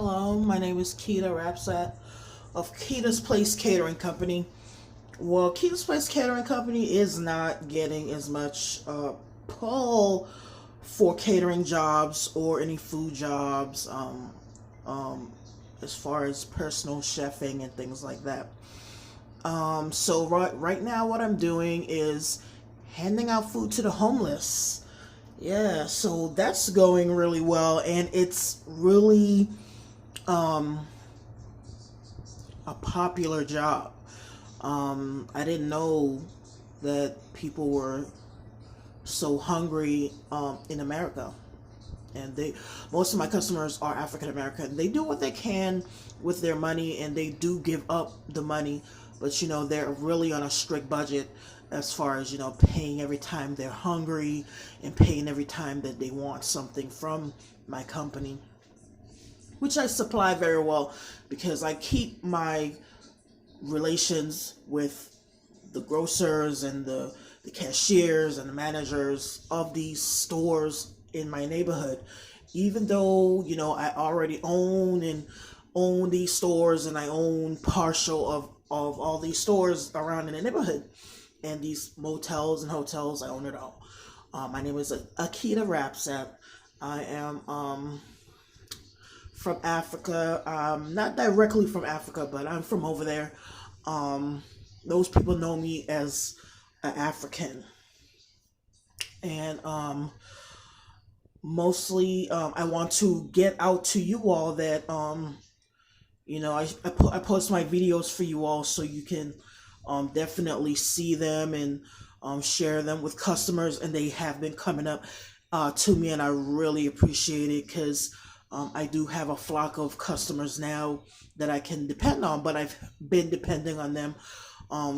Hello, my name is Keita Rapsat of Keita's Place Catering Company. Well, Keita's Place Catering Company is not getting as much pull for catering jobs or any food jobs, um, as far as personal chefing and things like that. So right now, what I'm doing is handing out food to the homeless. Yeah, so that's going really well, and it's really um, a popular job. I didn't know that people were so hungry in America, and they most of my customers are African American. They do what they can with their money, and they do give up the money, but they're really on a strict budget as far as paying every time they're hungry and paying every time that they want something from my company, which I supply very well because I keep my relations with the grocers and the cashiers and the managers of these stores in my neighborhood. Even though, I already own these stores, and I own partial of all these stores around in the neighborhood and these motels and hotels, I own it all. My name is Akita Rapsat. I am from Africa. Not directly from Africa, but I'm from over there. Those people know me as an African, and mostly I want to get out to you all that I post my videos for you all so you can definitely see them and share them with customers, and they have been coming up to me, and I really appreciate it because I do have a flock of customers now that I can depend on, but I've been depending on them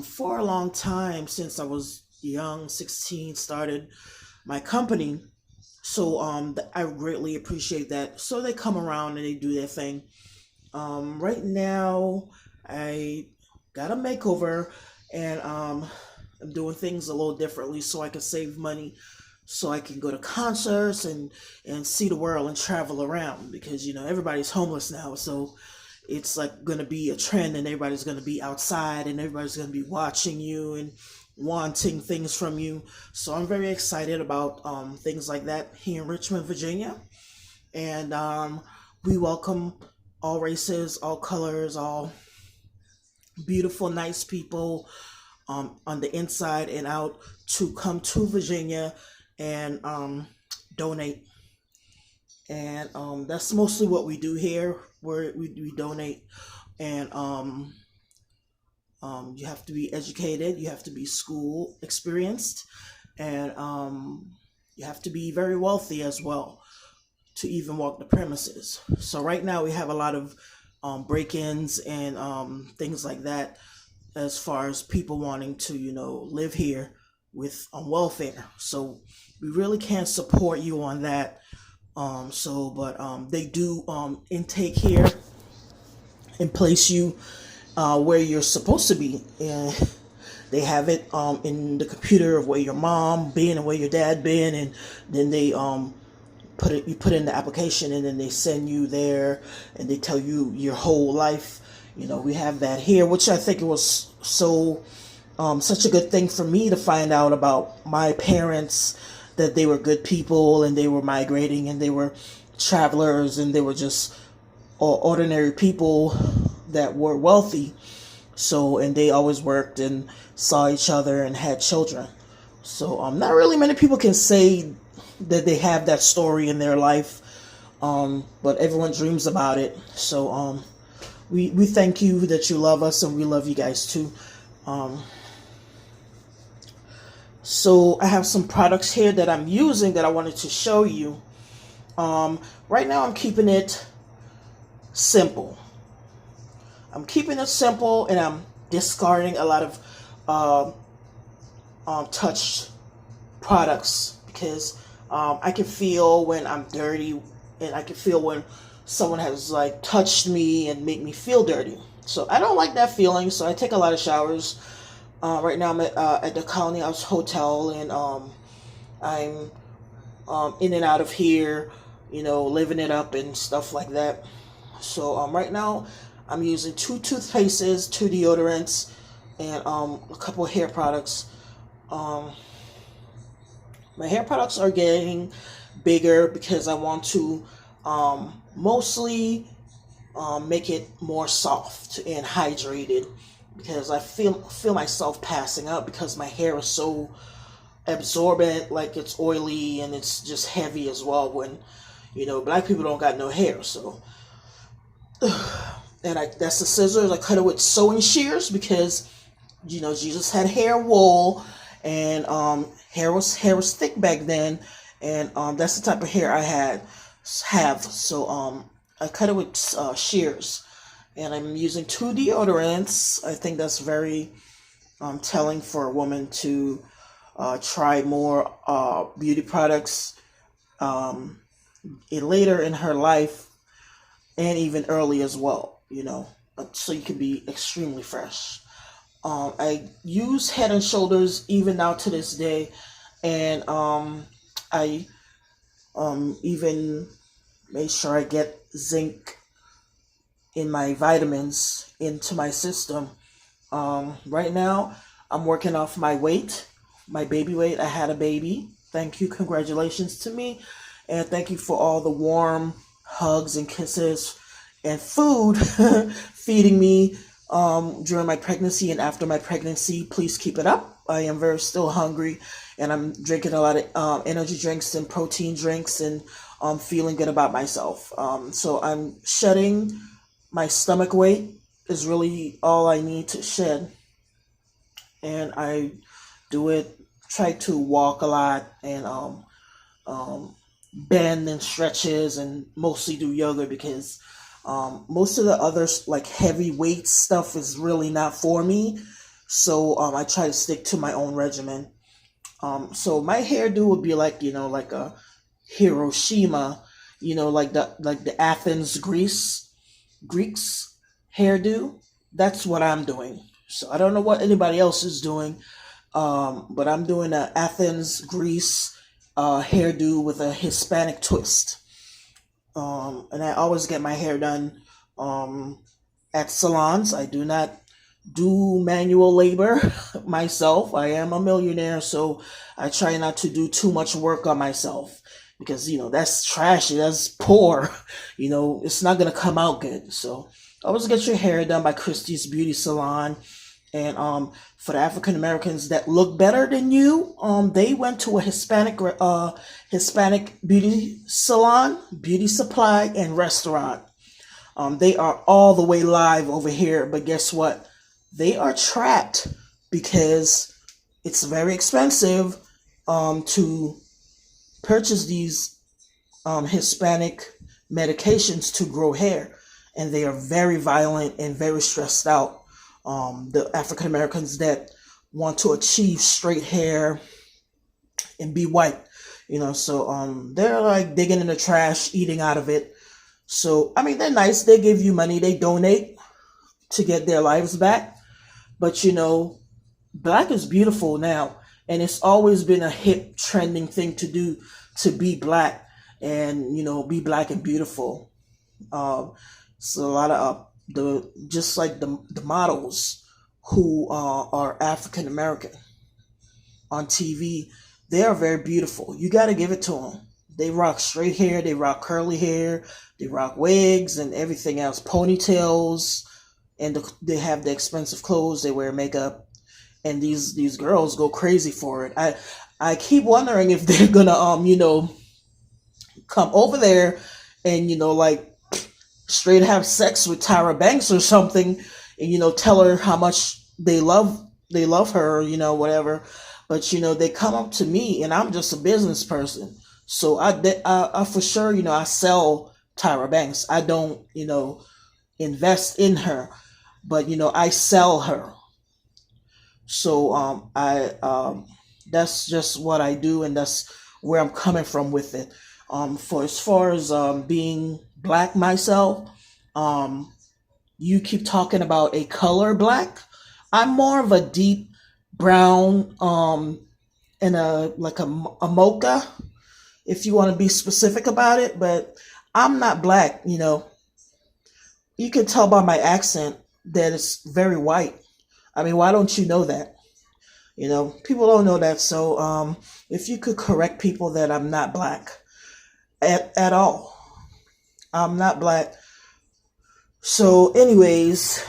for a long time since I was young, 16, started my company. So I greatly appreciate that. So they come around and they do their thing. Right now, I got a makeover, and I'm doing things a little differently so I can save money, so I can go to concerts and see the world and travel around because everybody's homeless now, so it's like going to be a trend, and everybody's going to be outside, and everybody's going to be watching you and wanting things from you. So I'm very excited about things like that here in Richmond, Virginia, and we welcome all races, all colors, all beautiful, nice people on the inside and out to come to Virginia and donate. And that's mostly what we do here, where we donate. And you have to be educated, you have to be school experienced, and you have to be very wealthy as well to even walk the premises. So right now we have a lot of break-ins and things like that, as far as people wanting to live here with welfare. So we really can't support you on that. But they do intake here and place you where you're supposed to be. And they have it in the computer of where your mom been and where your dad been, and then they you put in the application, and then they send you there, and they tell you your whole life. We have that here, which I think it was such a good thing for me to find out about my parents, that they were good people, and they were migrating, and they were travelers, and they were just ordinary people that were wealthy. So, and they always worked and saw each other and had children. So not really many people can say that they have that story in their life, but everyone dreams about it. So we thank you that you love us, and we love you guys too. So I have some products here that I'm using that I wanted to show you. Right now I'm keeping it simple. And I'm discarding a lot of touched products because I can feel when I'm dirty, and I can feel when someone has like touched me and make me feel dirty. So I don't like that feeling. So I take a lot of showers. Right now I'm at the Colony House Hotel, and I'm in and out of here, living it up and stuff like that. So right now I'm using two toothpastes, two deodorants, and a couple of hair products. Um, my hair products are getting bigger because I want to mostly make it more soft and hydrated because I feel myself passing out because my hair is so absorbent, like it's oily and it's just heavy as well. When black people don't got no hair, so and that's the scissors. I cut it with sewing shears because Jesus had hair wool, and hair was thick back then, and that's the type of hair I have. So I cut it with shears, and I'm using two deodorants. I think that's very telling for a woman to try more beauty products um, later in her life and even early as well. So you can be extremely fresh. I use Head and Shoulders even now to this day, and I even made sure I get zinc in my vitamins into my system. Right now, I'm working off my weight, my baby weight. I had a baby. Thank you, congratulations to me, and thank you for all the warm hugs and kisses and food feeding me during my pregnancy and after my pregnancy. Please keep it up. I am very still hungry, and I'm drinking a lot of energy drinks and protein drinks, and feeling good about myself. So I'm shedding my stomach weight is really all I need to shed, and I do it. Try to walk a lot and um, bend and stretches, and mostly do yoga because most of the other like heavy weight stuff is really not for me. So I try to stick to my own regimen. So my hairdo would be like like a Hiroshima, like the Athens Greeks hairdo. That's what I'm doing. So I don't know what anybody else is doing, but I'm doing a Athens Greece hairdo with a Hispanic twist. And I always get my hair done um, at salons. I do not do manual labor myself. I am a millionaire, so I try not to do too much work on myself because that's trashy, that's poor. It's not gonna come out good. So always get your hair done by Christie's Beauty Salon. And for the African Americans that look better than you, they went to a Hispanic beauty salon, beauty supply, and restaurant. They are all the way live over here, but guess what? They are trapped because it's very expensive to purchase these Hispanic medications to grow hair, and they are very violent and very stressed out. The African Americans that want to achieve straight hair and be white, so they're like digging in the trash, eating out of it. So I mean, they're nice. They give you money. They donate to get their lives back. But black is beautiful now, and it's always been a hip, trending thing to do, to be black and be black and beautiful. So a lot of the just like the models who are African American on TV, they are very beautiful. You got to give it to them. They rock straight hair, they rock curly hair, they rock wigs and everything else, ponytails, and they have the expensive clothes. They wear makeup, and these girls go crazy for it. I keep wondering if they're gonna come over there and like straight have sex with Tyra Banks or something, and tell her how much they love her, whatever. But they come up to me, and I'm just a business person, so I for sure I sell Tyra Banks. I don't invest in her, but I sell her. So I that's just what I do, and that's where I'm coming from with it. For as far as being black myself, um, you keep talking about a color black. I'm more of a deep brown, and a mocha, if you want to be specific about it. But I'm not black. You can tell by my accent that it's very white. I mean, why don't you know that? People don't know that. So, if you could correct people that I'm not black at all, I'm not black. So, anyways,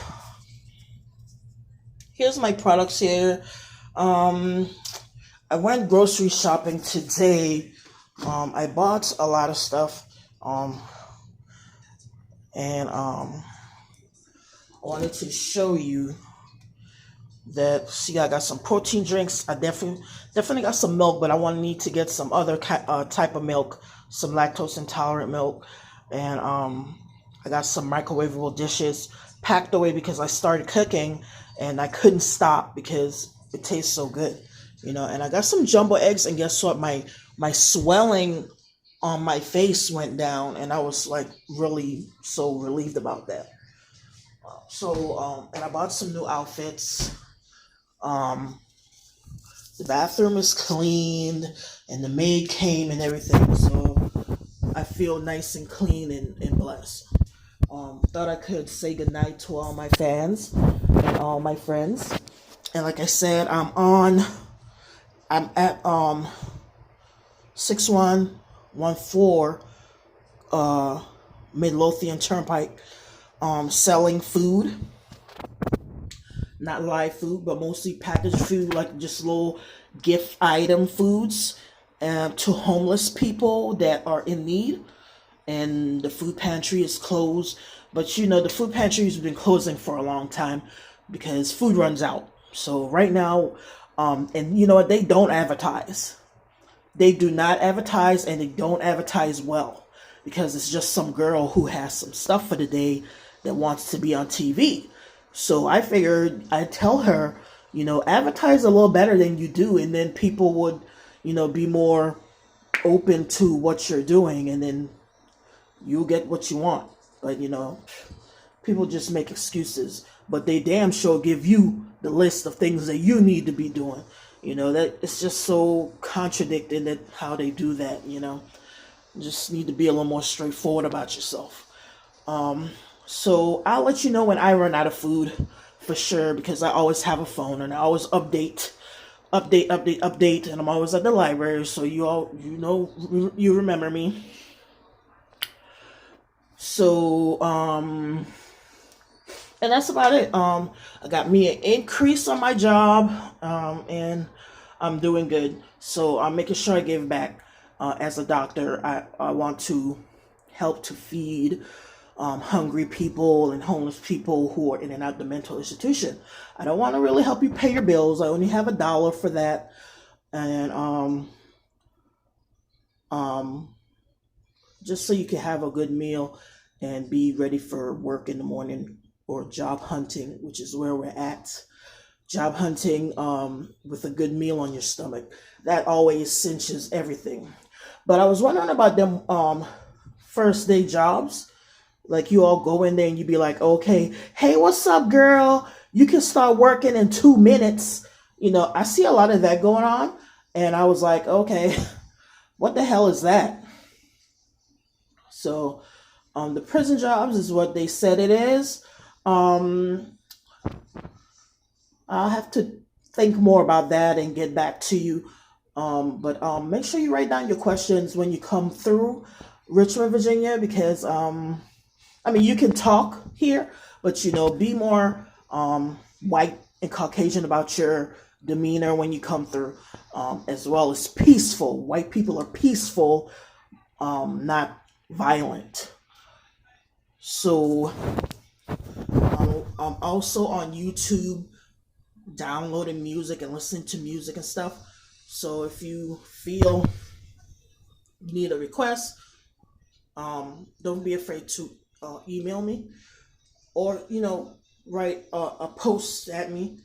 here's my products here. Um, I went grocery shopping today. I bought a lot of stuff. Um, and I wanted to show you that. See, I got some protein drinks. I definitely got some milk, but I want to need to get some other type of milk, some lactose intolerant milk, and I got some microwavable dishes packed away because I started cooking and I couldn't stop because it tastes so good. And I got some jumbo eggs, and guess what? My swelling on my face went down, and I was like really so relieved about that. And I bought some new outfits. Um, the bathroom is cleaned, and the maid came and everything, so I feel nice and clean and blessed. Thought I could say goodnight to all my fans and all my friends. And like I said, I'm at 6114 Midlothian Turnpike, selling food, not live food, but mostly packaged food, like just little gift item foods, to homeless people that are in need. And the food pantry is closed, but the food pantry has been closing for a long time because food runs out. So right now, and you know what? They don't advertise. They do not advertise, and they don't advertise well, because it's just some girl who has some stuff for the day that wants to be on TV. So I figured I'd tell her, advertise a little better than you do, and then people would, be more open to what you're doing, and then you'll get what you want. But, people just make excuses, but they damn sure give you the list of things that you need to be doing. That it's just so contradicting that how they do that. You just need to be a little more straightforward about yourself. So I'll let you know when I run out of food for sure, because I always have a phone and I always update, and I'm always at the library, so you remember me. So and that's about it. I got me an increase on my job, and I'm doing good. So I'm making sure I give back. As a doctor, I want to help to feed hungry people and homeless people who are in and out of the mental institution. I don't want to really help you pay your bills. I only have $1 for that, and um, just so you can have a good meal and be ready for work in the morning, or job hunting, which is where we're at. Job hunting, with a good meal on your stomach. That always cinches everything. But I was wondering about them first day jobs. Like, you all go in there and you be like, okay, hey, what's up, girl? You can start working in 2 minutes. I see a lot of that going on. And I was like, okay, what the hell is that? So, the prison jobs is what they said it is. Um, I'll have to think more about that and get back to you. But make sure you write down your questions when you come through Richmond, Virginia, because you can talk here, but be more white and Caucasian about your demeanor when you come through, as well as peaceful. White people are peaceful, not violent. So I'm also on YouTube downloading music and listening to music and stuff. So if you feel you need a request, don't be afraid to email me, or write a post at me,